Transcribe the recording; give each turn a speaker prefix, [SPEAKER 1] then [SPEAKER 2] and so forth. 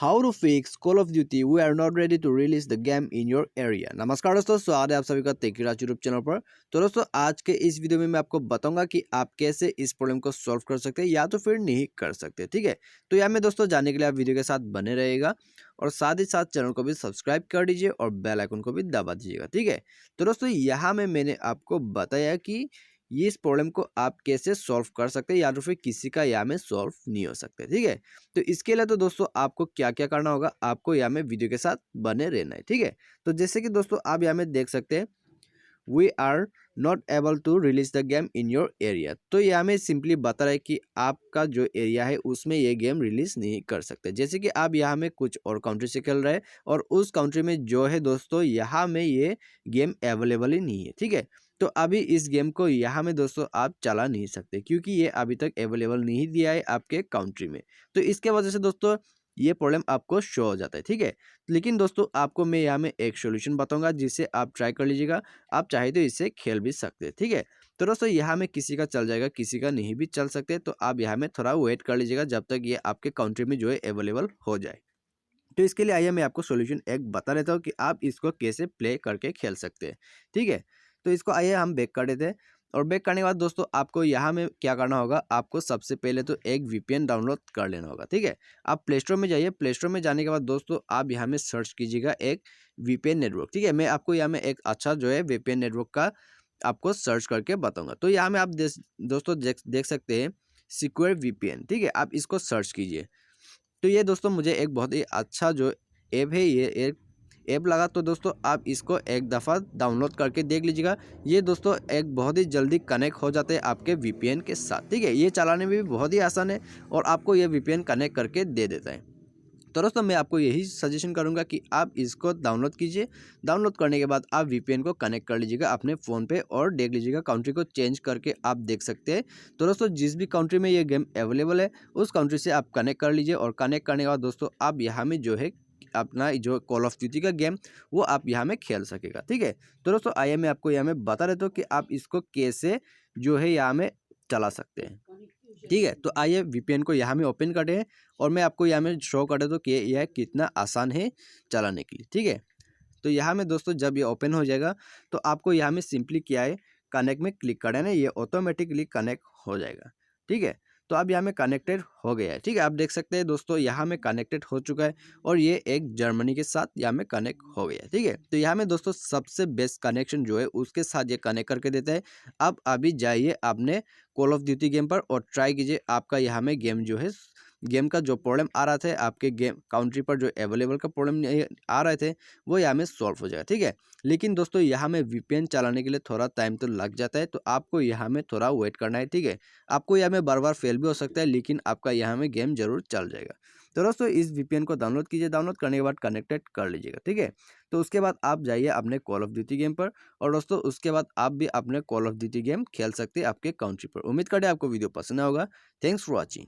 [SPEAKER 1] How to fix call of duty we are not ready to release the game in your area. नमस्कार दोस्तों, स्वागत है आप सभी का टेकीराज यूट्यूब चैनल पर। तो दोस्तों आज के इस वीडियो में मैं आपको बताऊंगा कि आप कैसे इस प्रॉब्लम को सॉल्व कर सकते हैं या तो फिर नहीं कर सकते। ठीक है, तो यहाँ में दोस्तों जानने के लिए आप वीडियो के साथ बने रहेगा और साथ ही साथ चैनल को भी सब्सक्राइब कर दीजिए और बेल आइकन को भी दबा दीजिएगा। ठीक है, तो दोस्तों यहाँ में मैंने आपको बताया कि ये इस प्रॉब्लम को आप कैसे सॉल्व कर सकते हैं या तो फिर किसी का यहाँ में सॉल्व नहीं हो सकते। ठीक है, तो इसके लिए तो दोस्तों आपको क्या क्या करना होगा, आपको यहाँ में वीडियो के साथ बने रहना है। ठीक है, तो जैसे कि दोस्तों आप यहाँ में देख सकते हैं we are not able to release the game in your area. तो यहाँ में सिंपली बता रहा है कि आपका जो एरिया है उसमें ये गेम रिलीज नहीं कर सकते। जैसे कि आप यहाँ में कुछ और कंट्री से खेल रहे हैं और उस कंट्री में जो है दोस्तों यहाँ में ये गेम अवेलेबल ही नहीं है। ठीक है, तो अभी इस गेम को यहाँ में दोस्तों आप चला नहीं सकते क्योंकि ये अभी तक अवेलेबल नहीं दिया है आपके कंट्री में। तो इसके वजह से दोस्तों ये प्रॉब्लम आपको शो हो जाता है। ठीक है, लेकिन दोस्तों आपको मैं यहाँ में एक सोल्यूशन बताऊंगा जिसे आप ट्राई कर लीजिएगा। आप चाहे तो इससे खेल भी सकते हैं। ठीक है, तो दोस्तों यहाँ में किसी का चल जाएगा, किसी का नहीं भी चल सकते। तो आप यहाँ में थोड़ा वेट कर लीजिएगा जब तक ये आपके कंट्री में जो है अवेलेबल हो जाए। तो इसके लिए आइए मैं आपको सॉल्यूशन एक बता देता हूँ कि आप इसको कैसे प्ले करके खेल सकते हैं। ठीक है, तो इसको आइए हम बैक कर देते हैं और बैक करने के बाद दोस्तों आपको यहाँ में क्या करना होगा, आपको सबसे पहले तो एक वीपीएन डाउनलोड कर लेना होगा। ठीक है, आप प्ले स्टोर में जाइए। प्ले स्टोर में जाने के बाद दोस्तों आप यहाँ में सर्च कीजिएगा एक वीपीएन नेटवर्क। ठीक है, मैं आपको यहाँ में एक अच्छा जो है वीपीएन नेटवर्क का आपको सर्च करके बताऊंगा। तो यहाँ में आप दोस्तों देख सकते हैं सिक्योर वीपीएन। ठीक है, आप इसको सर्च कीजिए। तो ये दोस्तों मुझे एक बहुत ही अच्छा जो ऐप है, ये एक ऐप लगा। तो दोस्तों आप इसको एक दफ़ा डाउनलोड करके देख लीजिएगा। ये दोस्तों एक बहुत ही जल्दी कनेक्ट हो जाते हैं आपके वीपीएन के साथ। ठीक है, ये चलाने में भी बहुत ही आसान है और आपको ये वीपीएन कनेक्ट करके दे देता है। तो दोस्तों मैं आपको यही सजेशन करूंगा कि आप इसको डाउनलोड कीजिए। डाउनलोड करने के बाद आप वीपीएन को कनेक्ट कर लीजिएगा अपने फ़ोन पे और देख लीजिएगा कंट्री को चेंज करके आप देख सकते हैं। तो दोस्तों जिस भी कंट्री में ये गेम अवेलेबल है उस कंट्री से आप कनेक्ट कर लीजिए और कनेक्ट करने के बाद दोस्तों आप यहाँ में जो है अपना जो कॉल ऑफ ड्यूटी का गेम वो आप यहाँ में खेल सकेगा। ठीक है, तो दोस्तों आइए मैं आपको यहाँ में बता देता हूँ कि आप इसको कैसे जो है यहाँ में चला सकते हैं। ठीक है, तो आइए वीपीएन को यहाँ में ओपन करते हैं और मैं आपको यहाँ में शो कर देता हूँ कि यह कितना आसान है चलाने के लिए। ठीक है, तो यहाँ में दोस्तों जब ये ओपन हो जाएगा तो आपको यहाँ में सिंपली क्या है कनेक्ट में क्लिक करना है ना, ये ऑटोमेटिकली कनेक्ट हो जाएगा। ठीक है, तो अब यहाँ में कनेक्टेड हो गया है। ठीक है, आप देख सकते हैं दोस्तों यहाँ में कनेक्टेड हो चुका है और ये एक जर्मनी के साथ यहाँ में कनेक्ट हो गया है। ठीक है, तो यहाँ में दोस्तों सबसे बेस्ट कनेक्शन जो है उसके साथ ये कनेक्ट करके देता है। अब अभी जाइए अपने कॉल ऑफ ड्यूटी गेम पर और ट्राई कीजिए। आपका यहाँ में गेम जो है गेम का जो प्रॉब्लम आ रहा था आपके गेम काउंट्री पर जो अवेलेबल का प्रॉब्लम आ रहे थे वो यहाँ में सॉल्व हो जाएगा। ठीक है, लेकिन दोस्तों यहाँ में वीपीएन चलाने के लिए थोड़ा टाइम तो लग जाता है, तो आपको यहाँ में थोड़ा वेट करना है। ठीक है, आपको यहाँ में बार बार फेल भी हो सकता है लेकिन आपका यहाँ में गेम जरूर चल जाएगा। तो दोस्तों इस वीपीएन को डाउनलोड कीजिए, डाउनलोड करने के बाद कनेक्टेड कर लीजिएगा। ठीक है, तो उसके बाद आप जाइए अपने कॉल ऑफ ड्यूटी गेम पर और दोस्तों उसके बाद आप भी अपने कॉल ऑफ ड्यूटी गेम खेल सकते हैं आपके काउंट्री पर। उम्मीद करते हैं आपको वीडियो पसंद आया होगा। Thanks for watching.